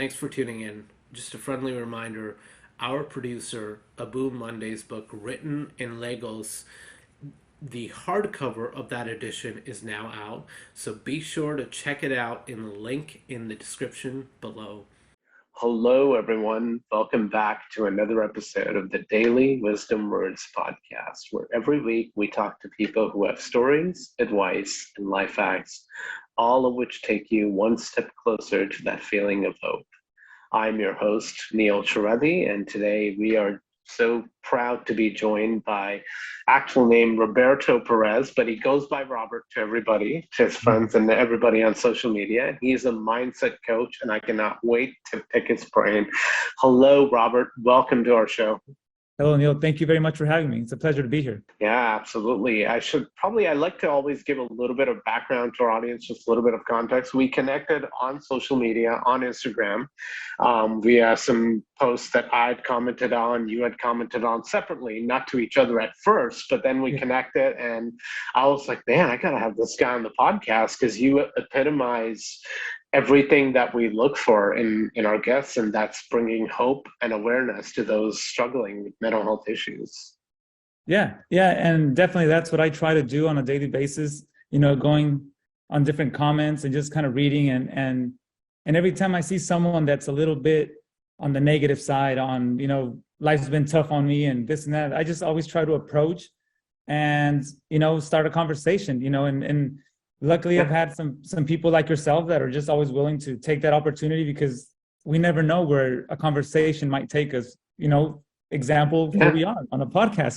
Thanks for tuning in. Just a friendly reminder, our producer, Abuh Monday's book, Written in Legos, the hardcover of that edition is now out, so be sure to check it out in the link in the description below. Hello, everyone. Welcome back to another episode of the Daily Wisdom Words podcast, where every week we talk to people who have stories, advice, and life hacks, all of which take you one step closer to that feeling of hope. I'm your host, Neil Chiretti, and today we are so proud to be joined by actual name Roberto Perez, but he goes by Robert to everybody, to his friends and everybody on social media. He's a mindset coach, and I cannot wait to pick his brain. Hello, Robert. Welcome to our show. Hello, Neil. Thank you very much for having me. It's a pleasure to be here. Yeah, absolutely. I like to always give a little bit of background to our audience, just a little bit of context. We connected on social media, on Instagram, via some posts that I'd commented on, you had commented on separately, not to each other at first, but then we connected and I was like, man, I got to have this guy on the podcast because you epitomize everything that we look for in our guests, and that's bringing hope and awareness to those struggling with mental health issues. Yeah, and definitely that's what I try to do on a daily basis, going on different comments and just kind of reading and every time I see someone that's a little bit on the negative side on, life's been tough on me and this and that, I just always try to approach and, start a conversation, and luckily, I've had some people like yourself that are just always willing to take that opportunity because we never know where a conversation might take us. Example, here we are on a podcast.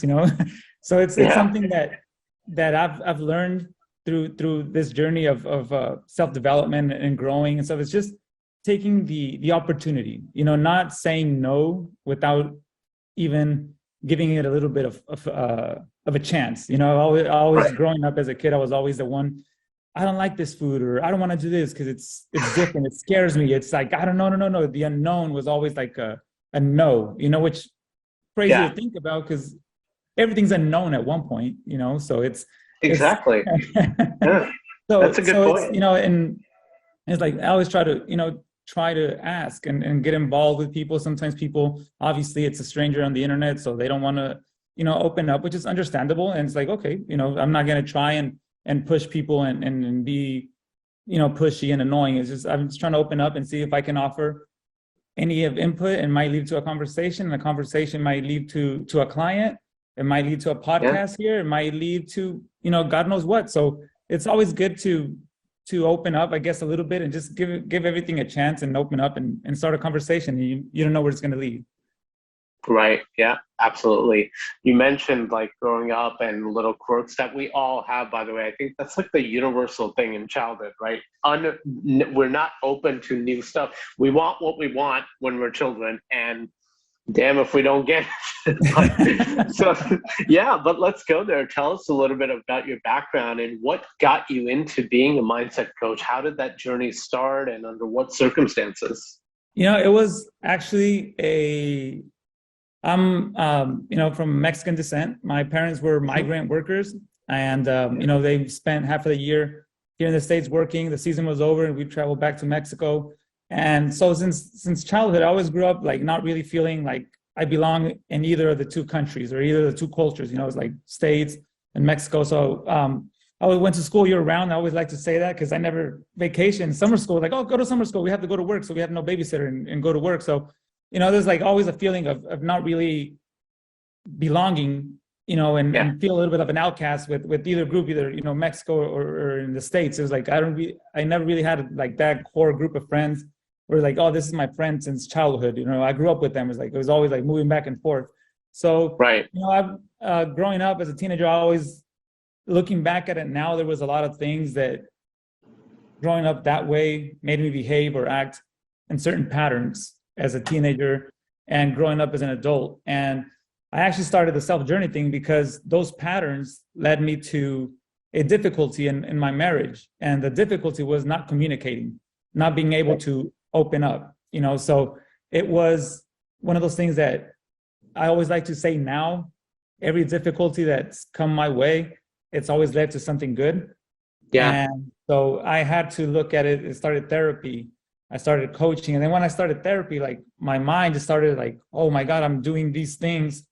So it's something that I've learned through this journey of self-development and growing and stuff. It's just taking the opportunity. Not saying no without even giving it a little bit of a chance. Always growing up as a kid, I was always the one. I don't like this food, or I don't want to do this because it's different. It scares me. It's like, I don't know, no. The unknown was always like a no, which crazy to think about because everything's unknown at one point, so it's exactly. So that's a good point. And it's like, I always try to ask and get involved with people. Sometimes people, obviously it's a stranger on the internet, so they don't want to, open up, which is understandable. And it's like, okay, I'm not going to try and push people and be, pushy and annoying. It's just, I'm just trying to open up and see if I can offer any of input, and might lead to a conversation. And a conversation might lead to a client. It might lead to a podcast here. It might lead to, God knows what. So it's always good to open up, I guess, a little bit and just give everything a chance and open up and start a conversation. You don't know where it's going to lead. Right. Yeah, absolutely. You mentioned like growing up and little quirks that we all have, by the way. I think that's like the universal thing in childhood, right? We're not open to new stuff. We want what we want when we're children, and damn if we don't get it. But let's go there. Tell us a little bit about your background and what got you into being a mindset coach. How did that journey start and under what circumstances? It was actually I'm, from Mexican descent. My parents were migrant workers, and they spent half of the year here in the States working. The season was over, and we traveled back to Mexico. And so since childhood, I always grew up like not really feeling like I belong in either of the two countries or either of the two cultures. It's like States and Mexico. So I always went to school year round. I always like to say that because I never vacationed. Summer school, like, oh, go to summer school. We have to go to work, so we have no babysitter and go to work. So there's like always a feeling of not really belonging, and feel a little bit of an outcast with either group, either, Mexico or in the States. It was like, I never really had like that core group of friends where like, oh, this is my friend since childhood. I grew up with them. It was always like moving back and forth. So, right. I've growing up as a teenager, I always looking back at it now, there was a lot of things that growing up that way made me behave or act in certain patterns as a teenager and growing up as an adult. And I actually started the self-journey thing because those patterns led me to a difficulty in my marriage. And the difficulty was not communicating, not being able to open up, so it was one of those things that I always like to say now, every difficulty that's come my way, it's always led to something good. Yeah. And so I had to look at it. It started therapy I started coaching. And then when I started therapy, like my mind just started like, oh my God, I'm doing these things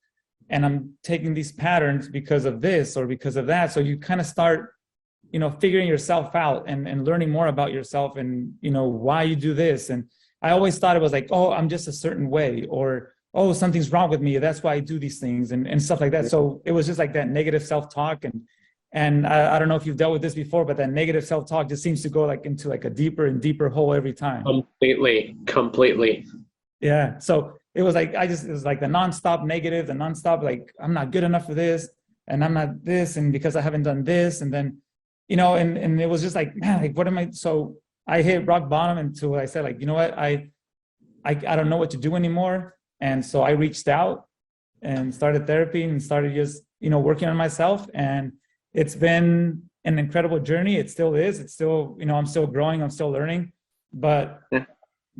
and I'm taking these patterns because of this or because of that. So you kind of start, figuring yourself out and learning more about yourself and, why you do this. And I always thought it was like, oh, I'm just a certain way, or, oh, something's wrong with me. That's why I do these things and stuff like that. So it was just like that negative self-talk. And I don't know if you've dealt with this before, but that negative self-talk just seems to go like into like a deeper and deeper hole every time. Completely. Yeah. So it was like, it was like the nonstop negative, the nonstop, like, I'm not good enough for this and I'm not this. And because I haven't done this. And then, and it was just like, man, like, what am I? So I hit rock bottom until I said like, you know what? I don't know what to do anymore. And so I reached out and started therapy and started just, working on myself. And it's been an incredible journey. It still is. It's still, I'm still growing. I'm still learning, but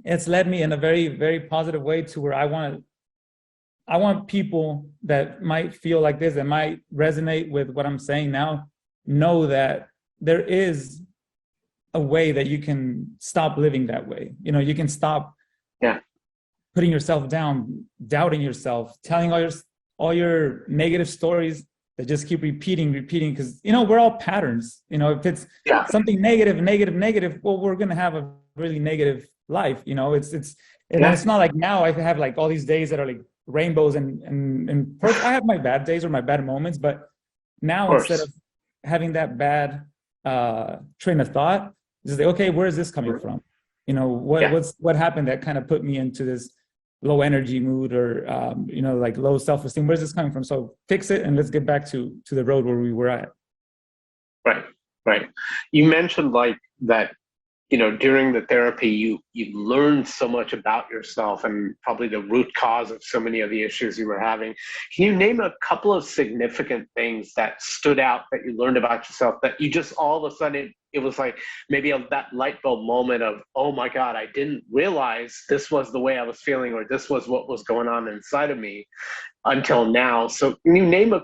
it's led me in a very, very positive way to where I want people that might feel like this, that might resonate with what I'm saying now, know that there is a way that you can stop living that way. You can stop putting yourself down, doubting yourself, telling all your negative stories that just keep repeating, because, we're all patterns. If it's something negative, well, we're going to have a really negative life. It's not like now I have like all these days that are like rainbows and I have my bad days or my bad moments, but now instead of having that bad train of thought, just like, okay, where is this coming from? What happened that kind of put me into this low energy mood or like low self-esteem? Where's this coming from? So fix it and let's get back to the road where we were at. Right. You mentioned like that, during the therapy, you learned so much about yourself and probably the root cause of so many of the issues you were having. Can you name a couple of significant things that stood out that you learned about yourself that you just all of a sudden, it was like maybe that light bulb moment of, oh my God, I didn't realize this was the way I was feeling or this was what was going on inside of me until now. So can you name a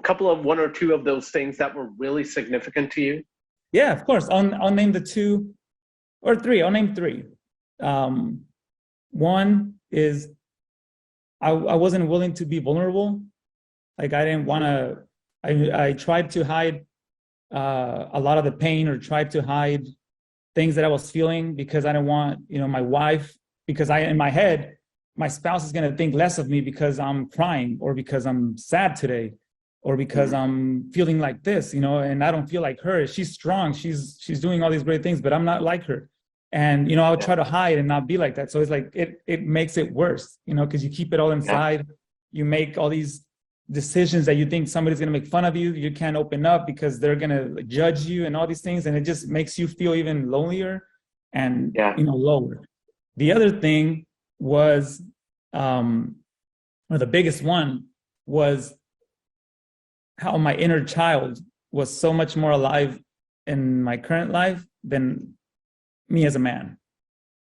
couple of one or two of those things that were really significant to you? Yeah, of course. I'll name the two. Or three, I'll name three. One is I wasn't willing to be vulnerable. Like I didn't want to, I tried to hide a lot of the pain or tried to hide things that I was feeling because I didn't want, my wife, because in my head, my spouse is going to think less of me because I'm crying or because I'm sad today or because I'm feeling like this, and I don't feel like her. She's strong. She's doing all these great things, but I'm not like her. And, I would try to hide and not be like that. So it's like, it makes it worse, because you keep it all inside. You make all these decisions that you think somebody's going to make fun of you. You can't open up because they're going to judge you and all these things. And it just makes you feel even lonelier and, lower. The other thing was, or the biggest one was how my inner child was so much more alive in my current life than me as a man.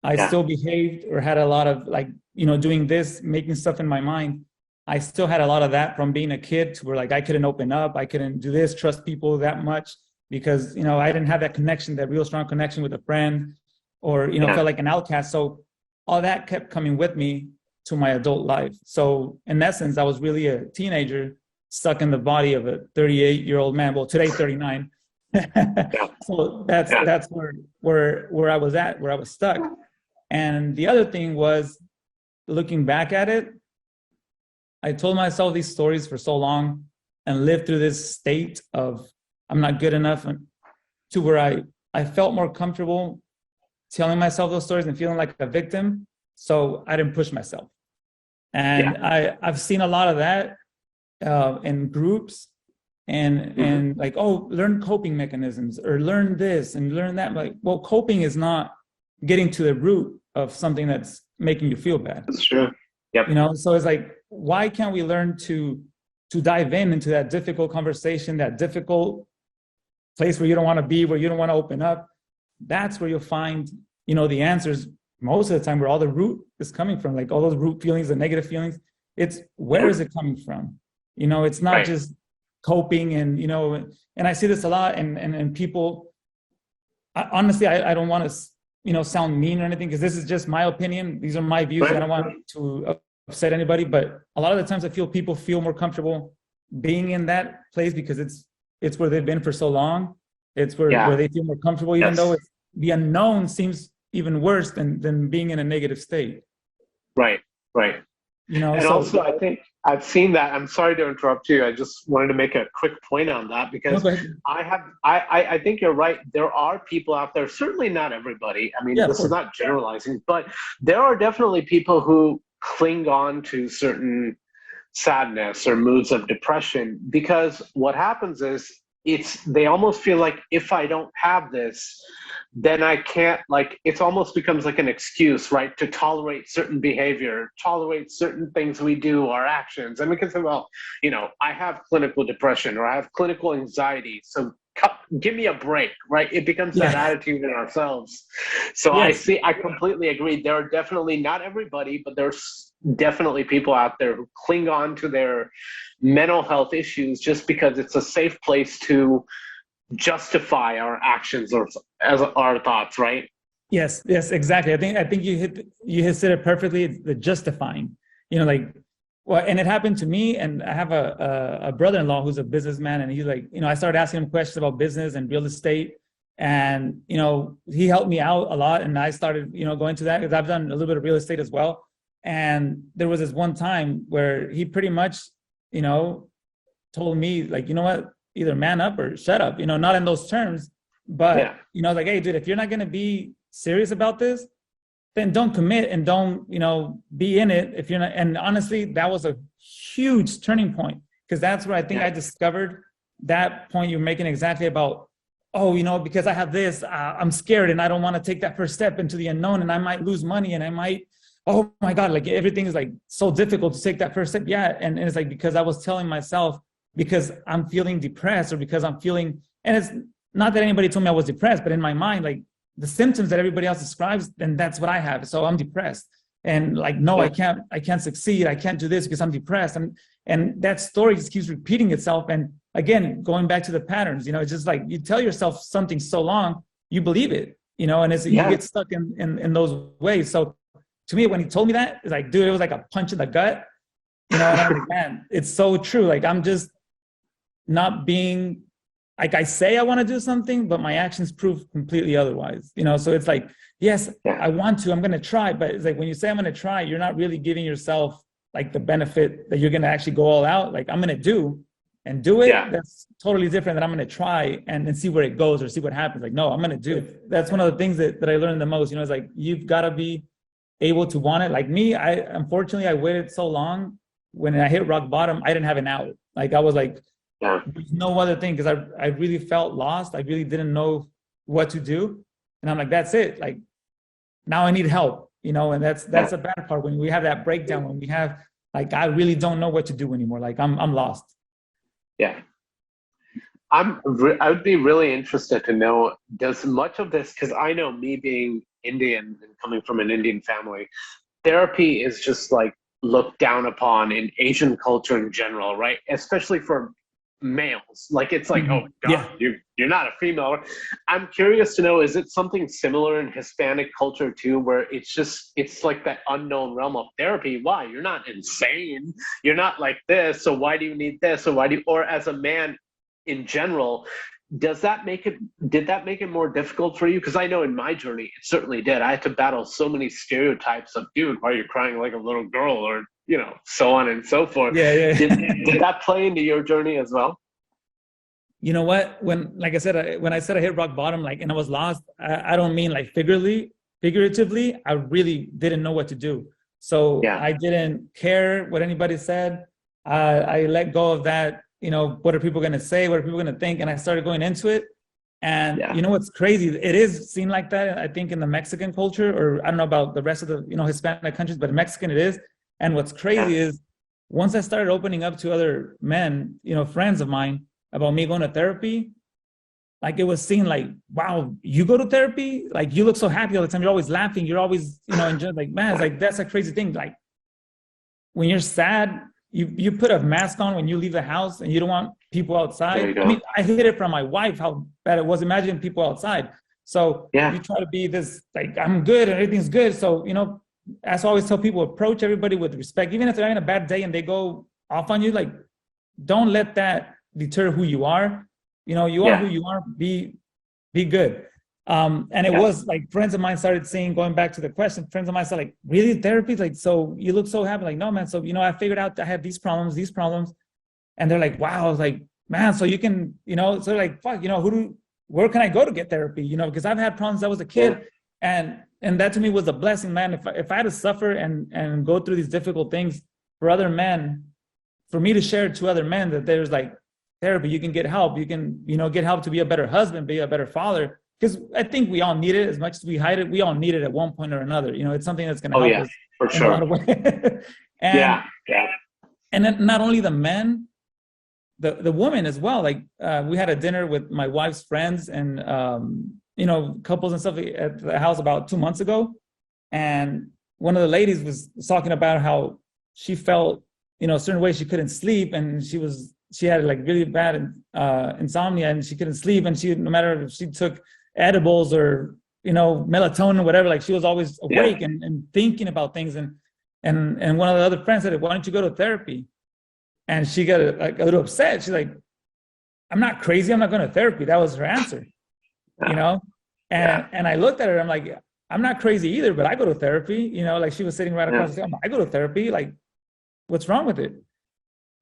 I still behaved or had a lot of like, doing this, making stuff in my mind. I still had a lot of that from being a kid to where like I couldn't open up. I couldn't do this, trust people that much because, I didn't have that connection, that real strong connection with a friend or, felt like an outcast. So all that kept coming with me to my adult life. So in essence, I was really a teenager stuck in the body of a 38-year-old man. Well, today, 39. So that's where I was at, where I was stuck. And the other thing was, looking back at it, I told myself these stories for so long and lived through this state of I'm not good enough, and to where I felt more comfortable telling myself those stories and feeling like a victim. So I didn't push myself. And I've seen a lot of that in groups and like, oh, learn coping mechanisms or learn this and learn that. Like, well, coping is not getting to the root of something that's making you feel bad. That's true. Yep. So it's like, why can't we learn to dive into that difficult conversation, that difficult place where you don't want to be, where you don't want to open up? That's where you'll find, the answers most of the time, where all the root is coming from, like all those root feelings, the negative feelings. It's where is it coming from? It's not just coping and, and I see this a lot and people, honestly, I don't want to, sound mean or anything, because this is just my opinion. These are my views. Right. I don't want to upset anybody, but a lot of the times I feel people feel more comfortable being in that place because it's where they've been for so long. It's where they feel more comfortable, even though the unknown seems even worse than being in a negative state. Right. And also, I think I've seen that. I'm sorry to interrupt you. I just wanted to make a quick point on that because I think you're right. There are people out there, certainly not everybody. I mean, this is not generalizing, but there are definitely people who cling on to certain sadness or moods of depression because what happens is they almost feel like if I don't have this, then I can't, like, it almost becomes like an excuse, right, to tolerate certain behavior, tolerate certain things we do, our actions. And we can say, well, I have clinical depression or I have clinical anxiety, so give me a break, right? It becomes that attitude in ourselves. So I completely agree. There are definitely, not everybody, but there's definitely people out there who cling on to their mental health issues just because it's a safe place to justify our actions or as our thoughts, right? Yes, exactly. I think you said it perfectly. It's the justifying, and it happened to me. And I have a brother-in-law who's a businessman, and he's like, I started asking him questions about business and real estate, and he helped me out a lot. And I started, going to that because I've done a little bit of real estate as well. And there was this one time where he pretty much, told me, like, you know what, either man up or shut up, not in those terms, but, like, hey, dude, if you're not going to be serious about this, then don't commit and don't, be in it if you're not. And honestly, that was a huge turning point because that's where I think I discovered that point you're making exactly about, because I have this, I'm scared and I don't want to take that first step into the unknown and I might lose money and I might, oh my God, like everything is like so difficult to take that first step. Yeah. And it's like, because I was telling myself, because I'm feeling depressed or because I'm feeling, and it's not that anybody told me I was depressed, but in my mind, like the symptoms that everybody else describes, then that's what I have. So I'm depressed and like, no, I can't succeed. I can't do this because I'm depressed. And that story just keeps repeating itself. And again, going back to the patterns, it's just like you tell yourself something so long, you believe it, and you get stuck in those ways. So to me, when he told me that, it's like, dude, it was like a punch in the gut, and I'm like, man, it's so true. Like, I'm just not being, like, I say I want to do something, but my actions prove completely otherwise, So it's like, yes, I want to, I'm going to try. But it's like, when you say I'm going to try, you're not really giving yourself like the benefit that you're going to actually go all out. Like, I'm going to do it. That's totally different than I'm going to try and see where it goes or see what happens. Like, no, I'm going to do it. That's one of the things that I learned the most, it's like, you've got to be able to want it. Like me, unfortunately, I waited so long. When I hit rock bottom, I didn't have an out. Like, I was like, there's no other thing, because I really felt lost. I really didn't know what to do. And I'm like, that's it. Like, now I need help, and that's the bad part. When we have that breakdown, when we have, like, I really don't know what to do anymore. Like, I'm lost. Yeah. I would be really interested to know, does much of this, because I know, me being Indian and coming from an Indian family, therapy is just like looked down upon in Asian culture in general, right? Especially for males. Like, it's like, oh God, you're not a female. I'm curious to know, is it something similar in Hispanic culture too, where it's like that unknown realm of therapy? Why? You're not insane. You're not like this. So why do you need this? Or as a man in general, did that make it more difficult for you? Because I know in my journey, it certainly did. I had to battle so many stereotypes of, dude, why are you crying like a little girl? Or, so on and so forth. Did that play into your journey as well? You know what? When I said I hit rock bottom, like, and I was lost, I don't mean like figuratively, I really didn't know what to do. So I didn't care what anybody said. I let go of that. What are people going to say? What are people going to think? And I started going into it. And what's crazy? It is seen like that, I think, in the Mexican culture, or I don't know about the rest of the, Hispanic countries, but in Mexican it is. And what's crazy is once I started opening up to other men, friends of mine, about me going to therapy, like, it was seen like, wow, you go to therapy? Like, you look so happy all the time. You're always laughing. You're always, enjoying, like, man, it's like, that's a crazy thing. Like, when you're sad, you put a mask on when you leave the house and you don't want people outside. I mean, I hid it from my wife, how bad it was. Imagine people outside. So you try to be this, like, I'm good and everything's good. So, you know, as I always tell people, approach everybody with respect. Even if they're having a bad day and they go off on you, like, don't let that deter who you are. You know, you are who you are. Be good. And it was like friends of mine started saying, going back to the question, friends of mine said, like, really, therapy? Like, so you look so happy. Like, no, man. So, you know, I figured out I had these problems. And they're like, wow. I was like, man, so you can, you know, so like, fuck, you know, where can I go to get therapy? You know, because I've had problems since I was a kid. And that to me was a blessing, man. If I had to suffer and go through these difficult things for other men, for me to share to other men that there's like therapy, you can get help. You can, you know, get help to be a better husband, be a better father. Because I think we all need it as much as we hide it. We all need it at one point or another. You know, it's something that's going to help us for sure. in a lot of ways. And then not only the men, the woman as well. Like we had a dinner with my wife's friends and you know, couples and stuff at the house about 2 months ago, and one of the ladies was talking about how she felt, you know, a certain way she couldn't sleep, and she had like really bad insomnia, and she couldn't sleep, and no matter if she took edibles or, you know, melatonin or whatever, like she was always awake and thinking about things, and one of the other friends said, why don't you go to therapy? And she got like a little upset. She's like, I'm not crazy, I'm not going to therapy. That was her answer. You know, and I looked at her. I'm like, I'm not crazy either, but I go to therapy. You know, like she was sitting right across the table. I go to therapy. Like, what's wrong with it?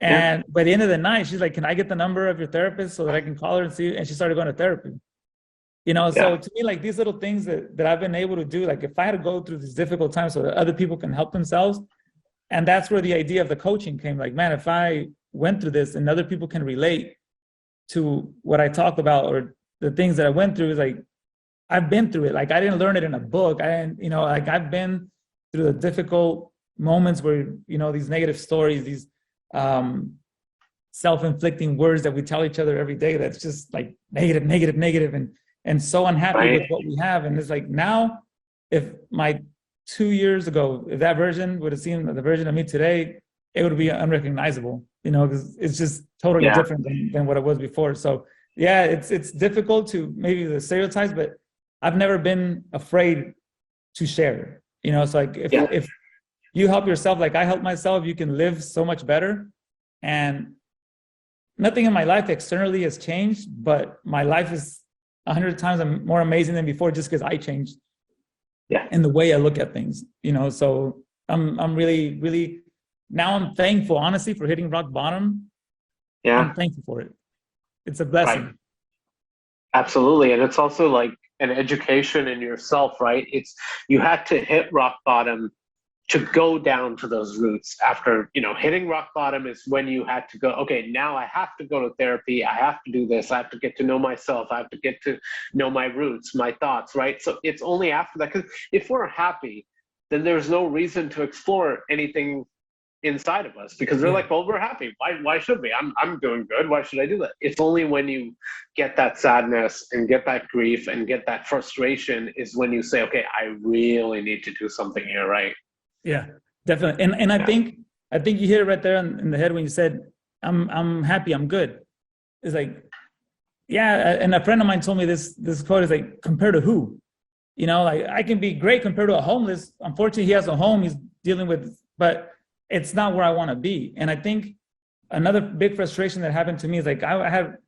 And by the end of the night, she's like, can I get the number of your therapist so that I can call her and see? And she started going to therapy. You know, so to me, like these little things that I've been able to do, like if I had to go through these difficult times so that other people can help themselves. And that's where the idea of the coaching came. Like, man, if I went through this and other people can relate to what I talk about or the things that I went through, is like, I've been through it. Like, I didn't learn it in a book. I didn't, you know, like I've been through the difficult moments where, you know, these negative stories, these self-inflicting words that we tell each other every day, that's just like negative, and so unhappy with what we have. And it's like, now, if my 2 years ago, if that version would have seen the version of me today, it would be unrecognizable, you know, because it's just totally different than what it was before. So yeah, it's difficult to maybe the stereotypes, but I've never been afraid to share. You know, it's like if you help yourself, like I help myself, you can live so much better. And nothing in my life externally has changed, but my life is 100 times more amazing than before, just because I changed. In the way I look at things. You know, so I'm really, really, now I'm thankful, honestly, for hitting rock bottom. I'm thankful for it. It's a blessing. Absolutely. And it's also like an education in yourself, right? It's, you had to hit rock bottom to go down to those roots. After, you know, hitting rock bottom is when you had to go, okay, now I have to go to therapy. I have to do this. I have to get to know myself. I have to get to know my roots, my thoughts, right? So it's only after that, because if we're happy, then there's no reason to explore anything inside of us, because they're like, well, we're happy. Why should we? I'm doing good. Why should I do that? It's only when you get that sadness and get that grief and get that frustration is when you say, okay, I really need to do something here, right? Yeah, definitely. And I think you hit it right there in the head when you said, I'm happy, I'm good. It's like, and a friend of mine told me this quote is like, compared to who? You know, like I can be great compared to a homeless. Unfortunately, he has a home he's dealing with, but it's not where I want to be. And I think another big frustration that happened to me is like, I had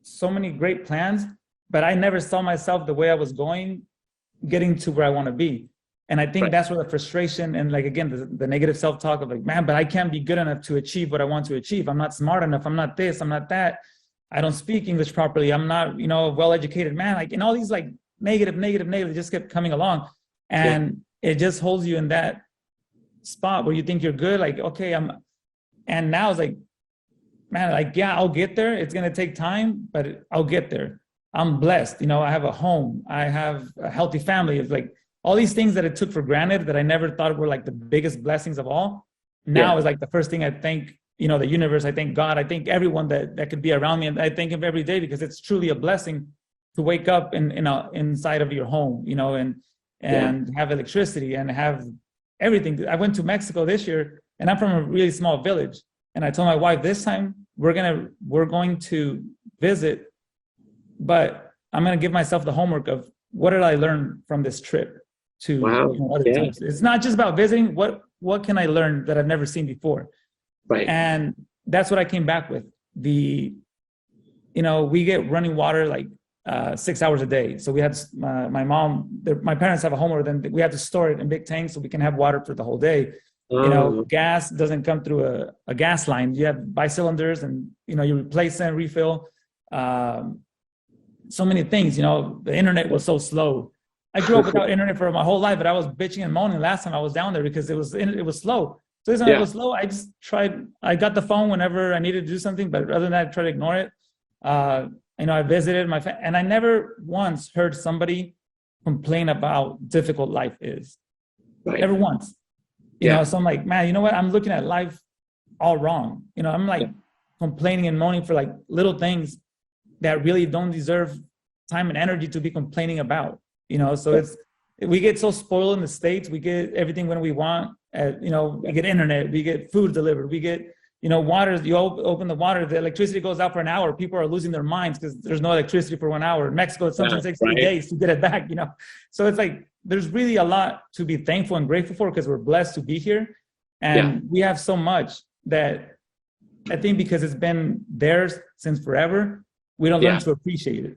so many great plans, but I never saw myself the way I was going, getting to where I want to be. And I think that's where the frustration and, like, again, the negative self-talk of like, man, but I can't be good enough to achieve what I want to achieve. I'm not smart enough. I'm not this, I'm not that. I don't speak English properly. I'm not, you know, a well-educated man. Like, and all these like negative just kept coming along. And it just holds you in that spot where you think you're good. Like, okay, and now it's like, man, like, yeah, I'll get there. It's going to take time, but I'll get there. I'm blessed. You know, I have a home. I have a healthy family. It's like all these things that I took for granted that I never thought were like the biggest blessings of all. Now is like the first thing I thank, you know, the universe. I thank God. I thank everyone that could be around me. And I thank him every day, because it's truly a blessing to wake up inside of your home, you know, and have electricity and have everything. I went to Mexico this year, and I'm from a really small village. And I told my wife, this time we're going to visit, but I'm going to give myself the homework of what did I learn from this trip to other Yeah. times? It's not just about visiting. What can I learn that I've never seen before? Right. And that's what I came back with. We get running water like 6 hours a day. So we had my parents have a homeowner, then we have to store it in big tanks so we can have water for the whole day. Gas doesn't come through a gas line. You have bi-cylinders and, you replace and refill. So many things, the internet was so slow. I grew up without internet for my whole life, but I was bitching and moaning last time I was down there because it was slow. So this time it was slow. I just I got the phone whenever I needed to do something, but other than that, I tried to ignore it. I visited and I never once heard somebody complain about how difficult life is. Right. Never once. So I'm like, man, you know what? I'm looking at life all wrong. I'm like complaining and moaning for like little things that really don't deserve time and energy to be complaining about. So we get so spoiled in the States. We get everything when we want. We get internet, we get food delivered, we get water. You open the water, the electricity goes out for an hour. People are losing their minds because there's no electricity for 1 hour. In Mexico, it sometimes takes 3 days to get it back. So it's like there's really a lot to be thankful and grateful for because we're blessed to be here, and we have so much that I think because it's been there since forever, we don't learn to appreciate it.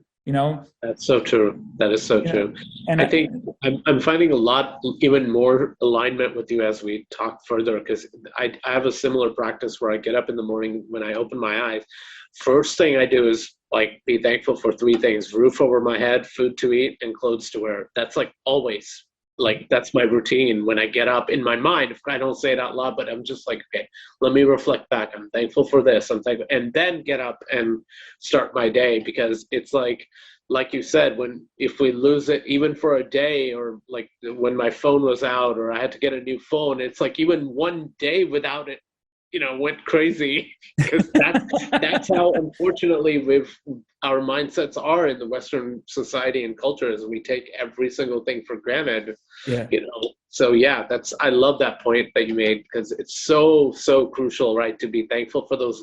That's so true. That is so true. And I think I'm finding a lot, even more alignment with you as we talk further, because I have a similar practice where I get up in the morning when I open my eyes. First thing I do is like be thankful for 3 things: roof over my head, food to eat, and clothes to wear. That's like always. Like that's my routine when I get up in my mind. If I don't say it out loud, but I'm just like, okay, let me reflect back. I'm thankful for this. I'm thankful, and then get up and start my day, because it's like you said, if we lose it even for a day, or like when my phone was out or I had to get a new phone, it's like even one day without it, went crazy, because that's how unfortunately our mindsets are in the Western society and culture, is we take every single thing for granted. So I love that point that you made, because it's so crucial, right, to be thankful for those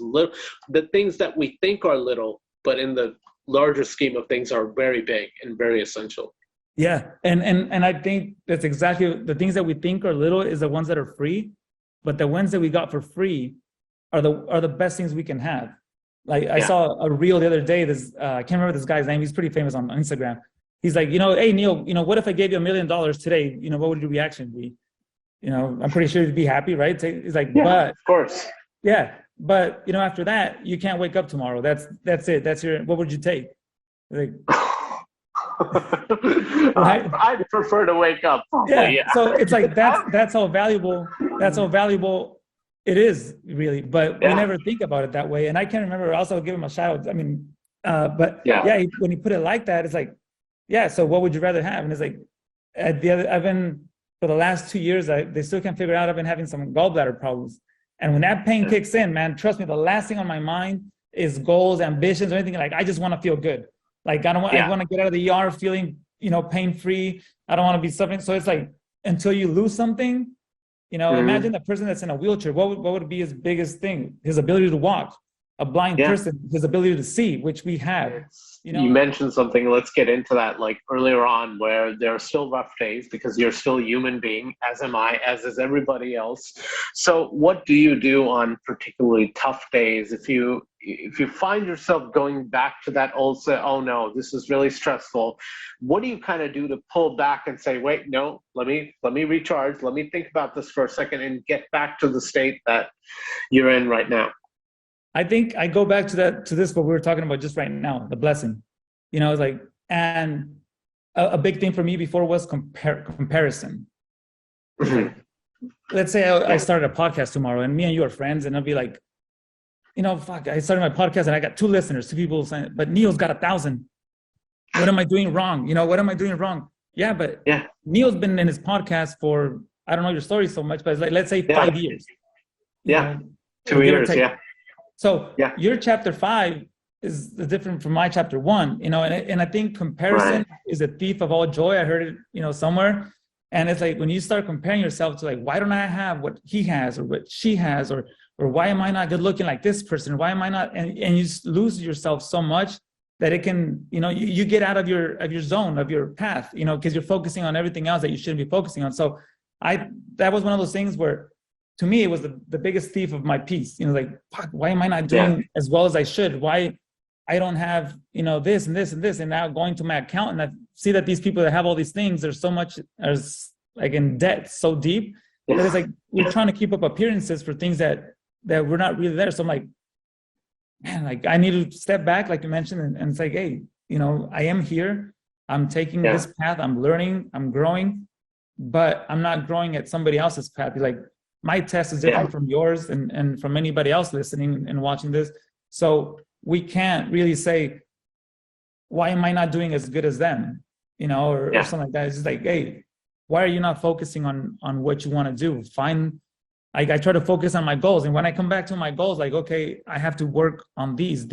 the things that we think are little, but in the larger scheme of things are very big and very essential. And I think that's exactly the things that we think are little is the ones that are free. But the ones that we got for free are the best things we can have. Like I saw a reel the other day. I can't remember this guy's name. He's pretty famous on Instagram. He's like, hey Neil, what if I gave you $1 million today? What would your reaction be? I'm pretty sure you'd be happy, right? He's like, but of course, but after that, you can't wake up tomorrow. That's it. What would you take? Like, right? I'd prefer to wake up. So it's like that's how valuable it is, really. But we never think about it that way. And I can't remember. Also, give him a shout out. I mean, when he put it like that, it's like, so what would you rather have? And it's like, I've been for the last 2 years. They still can't figure out. I've been having some gallbladder problems, and when that pain kicks in, man, trust me, the last thing on my mind is goals, ambitions, or anything. Like I just want to feel good. Like I want to get out of the ER feeling, pain-free. I don't want to be suffering. So it's like, until you lose something, imagine the person that's in a wheelchair. What would be his biggest thing? His ability to walk. A blind person, his ability to see, which we have. You mentioned something. Let's get into that. Like earlier on, where there are still rough days, because you're still a human being, as am I, as is everybody else. So what do you do on particularly tough days? If you find yourself going back to that old say, oh no, this is really stressful, what do you kind of do to pull back and say, wait, no, let me recharge, let me think about this for a second, and get back to the state that you're in right now? I think I go back to this, what we were talking about just right now, the blessing. It's like, and a big thing for me before was comparison. Mm-hmm. Let's say I started a podcast tomorrow, and me and you are friends, and I'll be like, fuck, I started my podcast and I got 2 listeners, 2 people saying, but Neil's got 1,000. What am I doing wrong? What am I doing wrong? But Neil's been in his podcast for, I don't know your story so much, but it's like, let's say 5 years. 2 years, So your chapter 5 is different from my chapter 1, and I think comparison is a thief of all joy. I heard it, somewhere. And it's like, when you start comparing yourself to like, why don't I have what he has or what she has, or why am I not good looking like this person? Or why am I not? And you lose yourself so much that it can, you get out of your zone, of your path, because you're focusing on everything else that you shouldn't be focusing on. So that was one of those things where, to me, it was the biggest thief of my peace. Like, fuck, why am I not doing as well as I should? Why I don't have, this and this and this, and now going to my account and I see that these people that have all these things, there's so much, as like in debt, so deep that it's like we're trying to keep up appearances for things that we're not really there. So I'm like, man, like I need to step back, like you mentioned, and say, hey, I am here. I'm taking this path. I'm learning. I'm growing, but I'm not growing at somebody else's path. Like my test is different from yours and from anybody else listening and watching this. So we can't really say, why am I not doing as good as them? Or something like that. It's just like, hey, why are you not focusing on what you want to do? I try to focus on my goals. And when I come back to my goals, like, okay, I have to work on these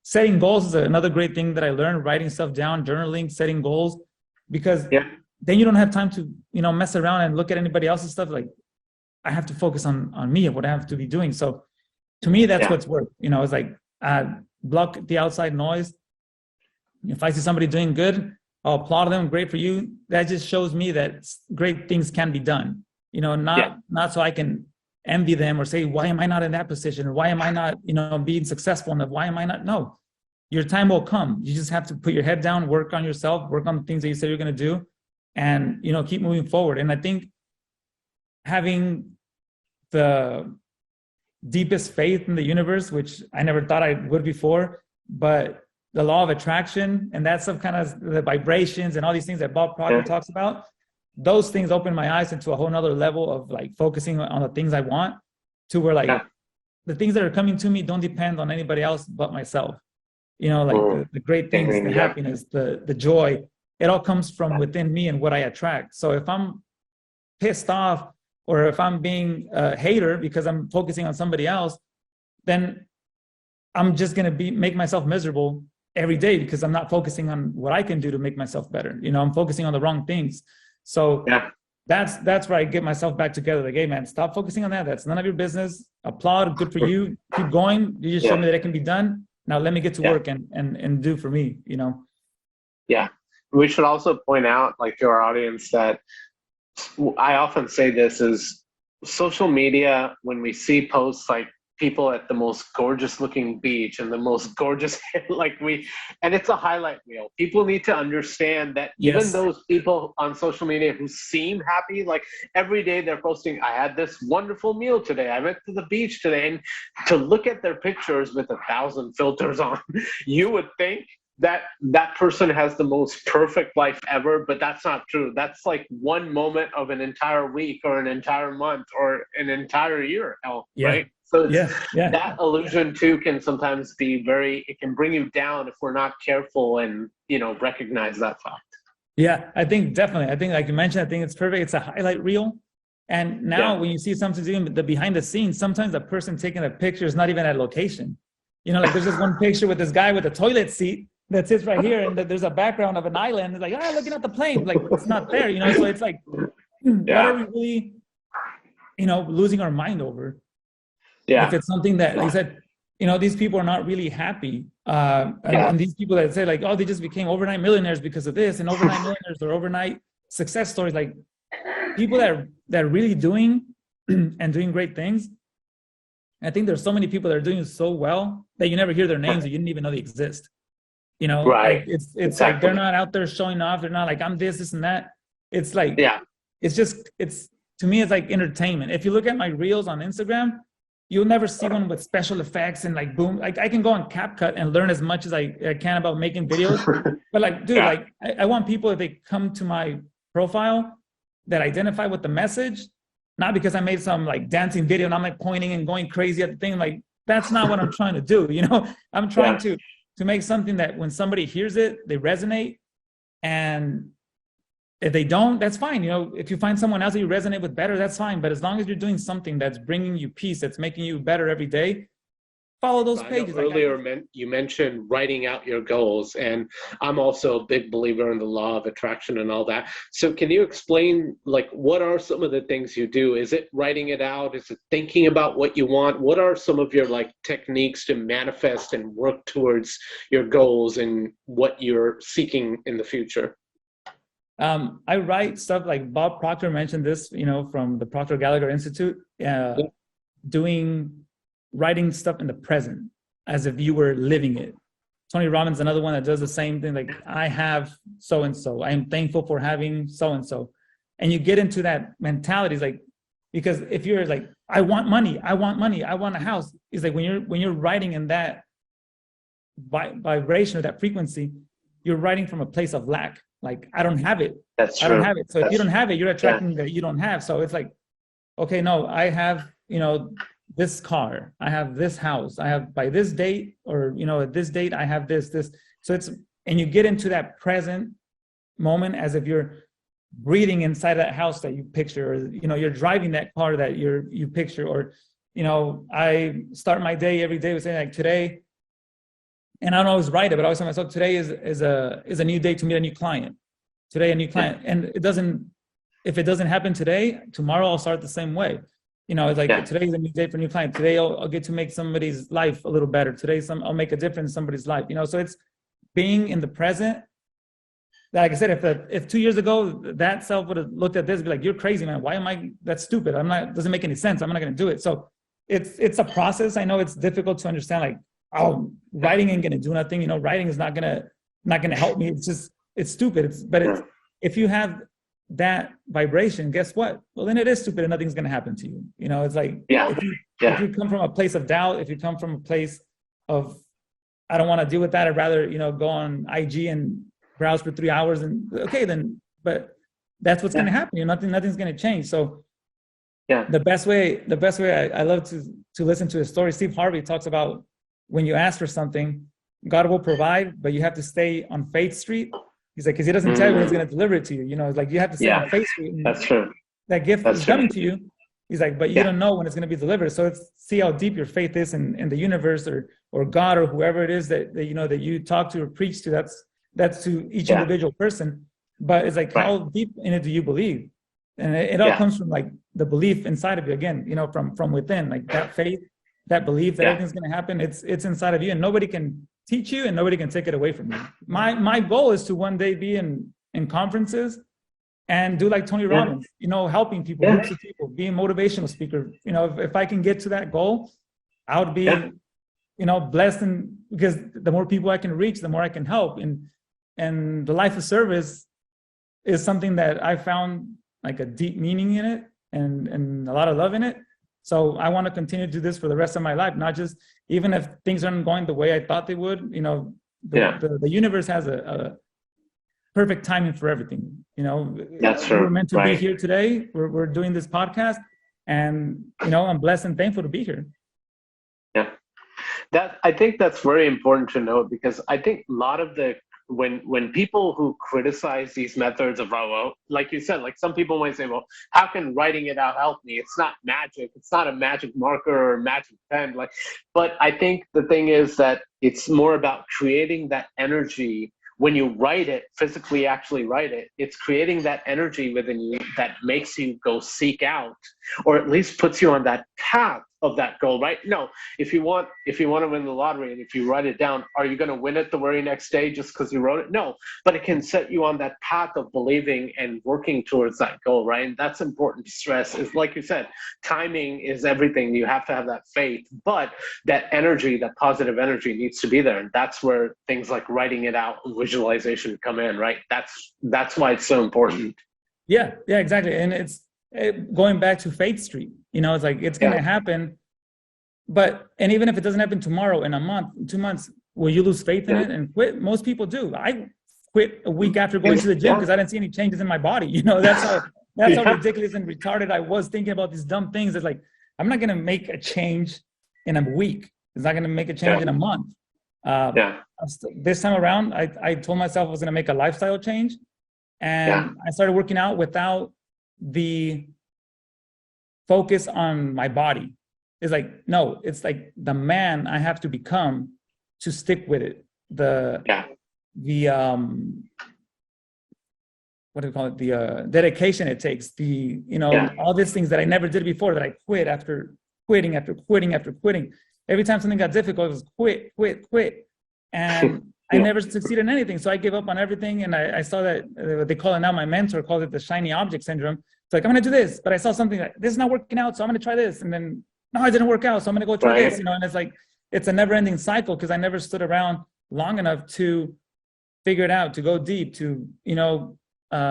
setting goals is another great thing that I learned, writing stuff down, journaling, setting goals, because then you don't have time to, mess around and look at anybody else's stuff. Like I have to focus on me and what I have to be doing. So to me, that's what's worked. It's like, block the outside noise. If I see somebody doing good, I'll applaud them. Great for you. That just shows me that great things can be done. Not so I can envy them or say, why am I not in that position? Or why am I not, being successful enough? Why am I not? No, your time will come. You just have to put your head down, work on yourself, work on the things that you said you're going to do, and, keep moving forward. And I think having the deepest faith in the universe, which I never thought I would before, but the law of attraction and that stuff, kind of the vibrations and all these things that Bob Proctor talks about, those things open my eyes into a whole nother level of like focusing on the things I want, to where like the things that are coming to me don't depend on anybody else but myself. Like the great things, the happiness, the joy, it all comes from within me and what I attract. So if I'm pissed off or if I'm being a hater because I'm focusing on somebody else, then I'm just going to make myself miserable every day because I'm not focusing on what I can do to make myself better. I'm focusing on the wrong things. So that's where I get myself back together. Like, hey man, stop focusing on that. That's none of your business. Applaud. Good for you. Keep going. You just showed me that it can be done. Now let me get to work and do for me, Yeah. We should also point out, like, to our audience that I often say this is social media, when we see posts like people at the most gorgeous looking beach and the most gorgeous, and it's a highlight reel. People need to understand that even those people on social media who seem happy, like every day they're posting, I had this wonderful meal today, I went to the beach today, and to look at their pictures with 1,000 filters on, you would think that person has the most perfect life ever, but that's not true. That's like one moment of an entire week or an entire month or an entire year, right? So that illusion too can sometimes be it can bring you down if we're not careful and, recognize that fact. Yeah, I think definitely. I think, like you mentioned, I think it's perfect. It's a highlight reel. And now when you see something doing the behind the scenes, sometimes the person taking a picture is not even at location. Like there's just one picture with this guy with a toilet seat that sits right here, and there's a background of an island. It's like, looking at the plane. Like it's not there, So it's like, what are we really, losing our mind over? Yeah. If it's something that, like I said, these people are not really happy. And these people that say like, they just became overnight millionaires because of this, and overnight millionaires or overnight success stories, like people that are really doing and doing great things. I think there's so many people that are doing so well that you never hear their names or you didn't even know they exist. Right. Like it's exactly. Like they're not out there showing off. They're not like, I'm this and that. It's like, it's to me, it's like entertainment. If you look at my reels on Instagram, you'll never see one with special effects and like boom. Like I can go on CapCut and learn as much as I can about making videos. But like, dude, like I want people, if they come to my profile, that identify with the message, not because I made some like dancing video and I'm like pointing and going crazy at the thing. Like that's not what I'm trying to do. I'm trying to make something that when somebody hears it, they resonate. And if they don't, that's fine. If you find someone else that you resonate with better, that's fine. But as long as you're doing something that's bringing you peace, that's making you better every day, follow those I know pages. earlier you mentioned writing out your goals, and I'm also a big believer in the law of attraction and all that. So can you explain, like, what are some of the things you do? Is it writing it out? Is it thinking about what you want? What are some of your like techniques to manifest and work towards your goals and what you're seeking in the future? I write stuff like Bob Proctor mentioned this, from the Proctor Gallagher Institute, writing stuff in the present as if you were living it. Tony Robbins, another one that does the same thing. Like, I have so-and-so. I am thankful for having so-and-so. And you get into that mentality, like, because if you're like, I want money, I want a house. It's like when you're writing in that vibration or that frequency, you're writing from a place of lack. Like, I don't have it. That's true. I don't have it. So if you don't have it, you're attracting that you don't have. So it's like, okay, no, I have, this car, I have this house, I have by this date, or, at this date, I have this. So and you get into that present moment as if you're breathing inside that house that you picture, or, you're driving that car that you picture, or, I start my day every day with saying like today, and I don't always write it, but I always tell myself today is a new day to meet a new client. Today, a new client. And if it doesn't happen today, tomorrow I'll start the same way. It's like today is a new day for a new client. Today I'll get to make somebody's life a little better. Today I'll make a difference in somebody's life. So it's being in the present. Like I said, if 2 years ago that self would have looked at this and be like, you're crazy, man. Why am I? That's stupid. Doesn't make any sense. I'm not going to do it. So it's a process. I know it's difficult to understand. Like, oh, writing ain't going to do nothing. Writing is not going to help me. It's stupid. But if you have that vibration, guess what? Well, then it is stupid and nothing's going to happen to you. It's like, if you come from a place of doubt, if you come from a place of, I don't want to deal with that, I'd rather, go on IG and browse for 3 hours, and okay, then, but that's what's going to happen. Nothing's going to change. So the best way I love to listen to a story. Steve Harvey talks about when you ask for something, God will provide, but you have to stay on Faith Street. He's like, because he doesn't tell you when he's going to deliver it to you. It's like you have to stay on Faith Street. That's true. That gift is coming to you. He's like, but you don't know when it's going to be delivered. So see how deep your faith is in the universe or God or whoever it is that you talk to or preach to. That's to each individual person. But it's like, how deep in it do you believe? And it all comes from like the belief inside of you again, from within, like that faith, that belief that everything's going to happen. It's inside of you, and nobody can teach you and nobody can take it away from you. My goal is to one day be in conferences and do like Tony Robbins, helping people, groups of people, being a motivational speaker. If I can get to that goal, I would be, blessed, and because the more people I can reach, the more I can help. And the life of service is something that I found like a deep meaning in it and a lot of love in it. So I want to continue to do this for the rest of my life, not just, even if things aren't going the way I thought they would, the universe has a perfect timing for everything. That's true. We're meant to be here today. We're doing this podcast, and, I'm blessed and thankful to be here. Yeah. I think that's very important to note, because I think a lot of when people who criticize these methods of, like you said, like some people might say, well, how can writing it out help me? It's not magic. It's not a magic marker or a magic pen. But I think the thing is that it's more about creating that energy. When you write it, physically actually write it, it's creating that energy within you that makes you go seek out, or at least puts you on that path of that goal, right? No, if you want to win the lottery and if you write it down, are you going to win it the very next day just because you wrote it? No, but it can set you on that path of believing and working towards that goal, right? And that's important to stress. Is like you said, timing is everything. You have to have that faith, but that energy, that positive energy needs to be there. And that's where things like writing it out and visualization come in, right? That's why it's so important. Yeah, exactly. And it's going back to Faith Street, it's like, it's going to happen. And even if it doesn't happen tomorrow, in a month, 2 months, will you lose faith in it and quit? Most people do. I quit a week after going to the gym because I didn't see any changes in my body. That's how ridiculous and retarded I was thinking about these dumb things. It's like, I'm not going to make a change in a week. It's not going to make a change in a month. This time around, I told myself I was going to make a lifestyle change. And I started working out without the focus on my body. It's like, no, it's like the man I have to become to stick with it. The what do we call it? The dedication it takes, all these things that I never did before, that I quit after quitting, after quitting, after quitting. Every time something got difficult, it was quit. And I never succeeded in anything. So I gave up on everything. And I saw that what they call it now, my mentor calls it the shiny object syndrome. It's like, I'm going to do this, but I saw something like, this is not working out, so I'm going to try this. And then, no, it didn't work out, so I'm going to go try this, and it's like, it's a never ending cycle, because I never stood around long enough to figure it out, to go deep, to,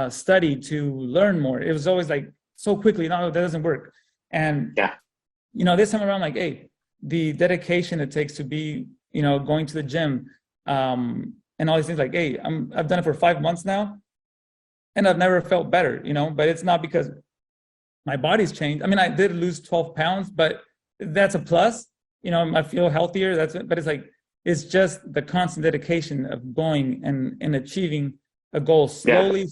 study, to learn more. It was always like so quickly, no, that doesn't work. And, this time around, like, hey, the dedication it takes to be, going to the gym, and all these things, like, hey, I've done it for 5 months now, and I've never felt better, but it's not because my body's changed. I mean, I did lose 12 pounds, but that's a plus. I feel healthier. But it's like, it's just the constant dedication of going and achieving a goal slowly,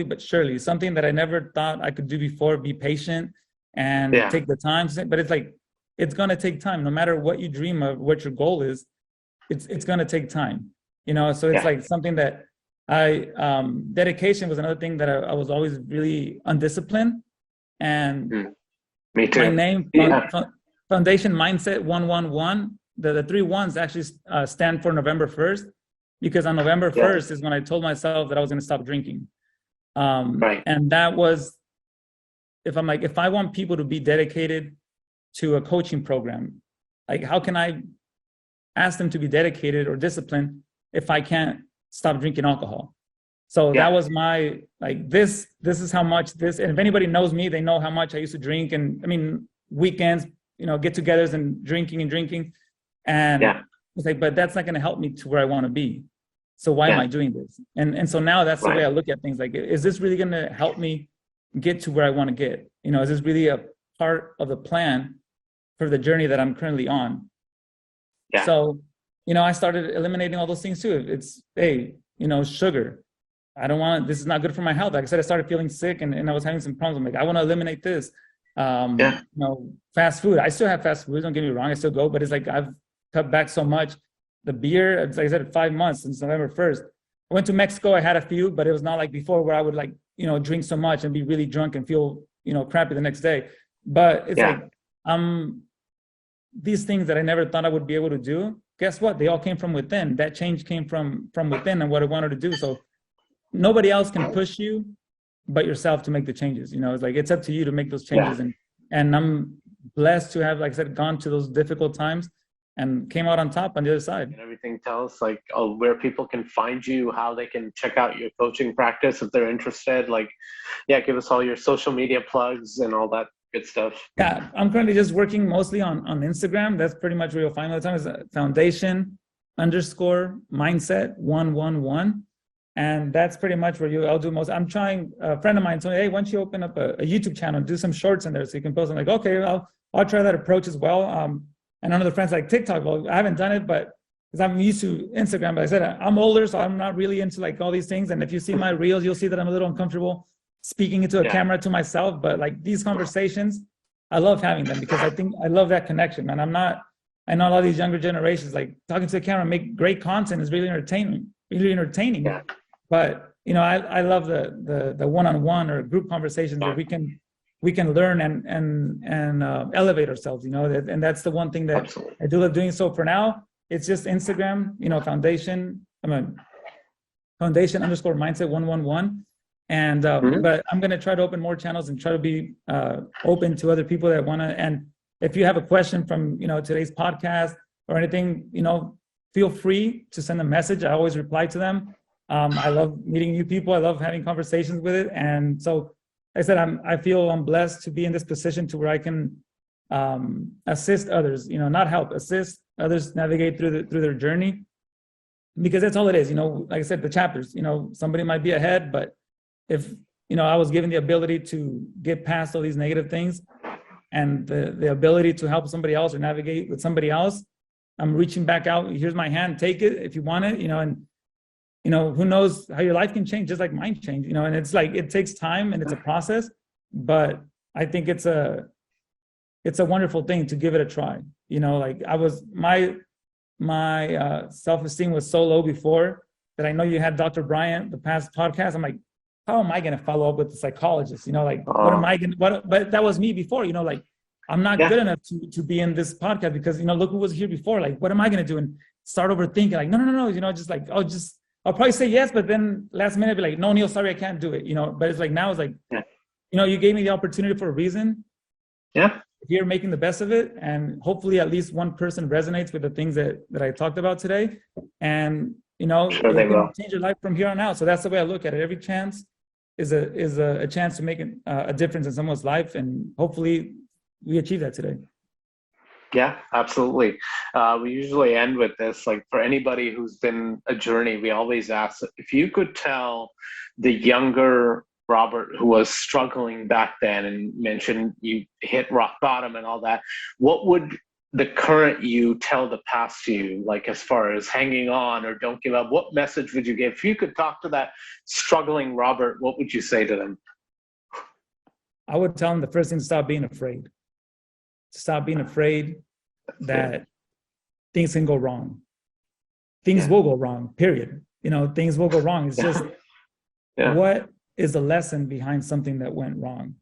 but surely. Something that I never thought I could do before. Be patient and take the time. But it's like, it's going to take time. No matter what you dream of, what your goal is, it's going to take time. So it's like something that dedication was another thing that I was always really undisciplined. And me too. My name, Foundation Mindset 111, the 3 1s actually stand for November 1st, because on November 1st is when I told myself that I was going to stop drinking. And that was, if I want people to be dedicated to a coaching program, like, how can I ask them to be dedicated or disciplined if I can't stop drinking alcohol? So that was my, like, this is how much this, and if anybody knows me, they know how much I used to drink. And I mean, weekends, get-togethers and drinking. And it's like, but that's not going to help me to where I want to be. So why am I doing this? And so now that's the way I look at things. Like, is this really going to help me get to where I want to get? Is this really a part of the plan for the journey that I'm currently on? So, I started eliminating all those things too. It's, hey, sugar. I don't want, this is not good for my health. Like I said, I started feeling sick and I was having some problems. I'm like, I want to eliminate this. Fast food. I still have fast food. Don't get me wrong. I still go, but it's like, I've cut back so much. The beer, like I said, 5 months since November 1st. I went to Mexico. I had a few, but it was not like before where I would drink so much and be really drunk and feel, crappy the next day. But it's like, these things that I never thought I would be able to do, guess what? They all came from within. That change came from within and what I wanted to do. So nobody else can push you but yourself to make the changes. It's like, it's up to you to make those changes. And I'm blessed to have, like I said, gone to those difficult times and came out on top on the other side. And everything, tell us where people can find you, how they can check out your coaching practice if they're interested. Give us all your social media plugs and all that good stuff. Yeah, I'm currently just working mostly on Instagram. That's pretty much where you'll find me all the time, is Foundation_mindset 111. And that's pretty much where I'll do most. I'm trying, a friend of mine told me, hey, why don't you open up a YouTube channel, do some shorts in there so you can post. I'm like, okay, I'll try that approach as well. And another friend's like, TikTok. Well, I haven't done it, but because I'm used to Instagram. But I said, I'm older, so I'm not really into like all these things. And if you see my reels, you'll see that I'm a little uncomfortable speaking into a camera to myself. But like, these conversations, I love having them, because I love that connection. And I know a lot of these younger generations, like, talking to the camera, make great content is really entertaining. Yeah. But I love the one-on-one or group conversations where we can learn and elevate ourselves. And that's the one thing that I do love doing. So for now, it's just Instagram. Foundation_mindset 111. And but I'm gonna try to open more channels and try to be open to other people that want to. And if you have a question from today's podcast or anything, feel free to send a message. I always reply to them. I love meeting new people. I love having conversations with it. And so, like I said, I feel I'm blessed to be in this position to where I can assist others. Not help, assist others navigate through their journey, because that's all it is. Like I said, the chapters. Somebody might be ahead, but if I was given the ability to get past all these negative things, and the ability to help somebody else or navigate with somebody else, I'm reaching back out. Here's my hand. Take it if you want it. And who knows how your life can change, just like mine changed. And it's like, it takes time and it's a process, but I think it's a it's a wonderful thing to give it a try. You know, like my self-esteem was so low before that I know you had Dr. Bryant, the past podcast. I'm like, how am I going to follow up with the psychologist? You know, like, what am I going to, but that was me before, you know, like, I'm not good enough to be in this podcast because, you know, look who was here before. Like, what am I going to do? And start overthinking, like, no, you know, just like, I'll probably say yes, but then last minute, be like, no, Neil, sorry, I can't do it. You know, but it's like, now it's like, you know, you gave me the opportunity for a reason. Yeah. You're making the best of it, and hopefully at least one person resonates with the things that I talked about today, and you know, Sure they will change your life from here on out. So that's the way I look at it. Every chance is a chance to make a difference in someone's life, and hopefully we achieve that today. Yeah, absolutely. We usually end with this, like for anybody who's been a journey, we always ask if you could tell the younger Robert who was struggling back then and mentioned you hit rock bottom and all that, what would the current you tell the past you, like as far as hanging on or don't give up? What message would you give? If you could talk to that struggling Robert, what would you say to them? I would tell them the first thing, to stop being afraid. Stop being afraid that things can go wrong. Things will go wrong, period. You know, things will go wrong. It's just what is the lesson behind something that went wrong?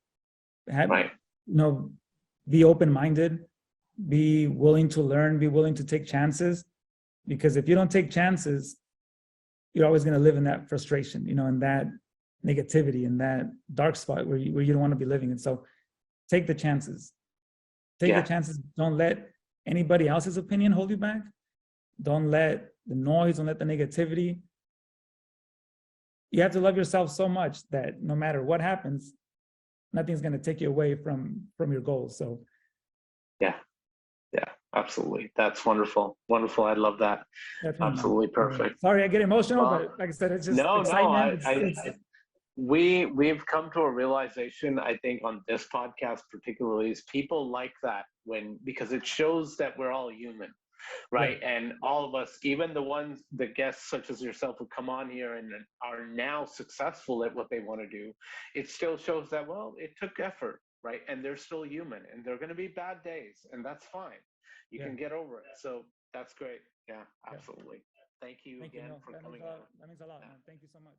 You know, be open-minded, be willing to learn, be willing to take chances. Because if you don't take chances, you're always going to live in that frustration, you know, in that negativity, in that dark spot where you don't want to be living. And so take the chances. Take the chances. Don't let anybody else's opinion hold you back. Don't let the noise, don't let the negativity. You have to love yourself so much that no matter what happens, nothing's going to take you away from your goals. So yeah, absolutely. That's wonderful. I love that. Absolutely perfect. Sorry, I get emotional, but like I said, it's just excitement. We've come to a realization, I think, on this podcast particularly, is people like that because it shows that we're all human. Right. And all of us, even the guests such as yourself who come on here and are now successful at what they want to do, it still shows that, well, it took effort, right? And they're still human and there are going to be bad days and that's fine. You can get over it. So that's great. Yeah, absolutely. Thank you again for coming on. That means a lot, man. Thank you so much.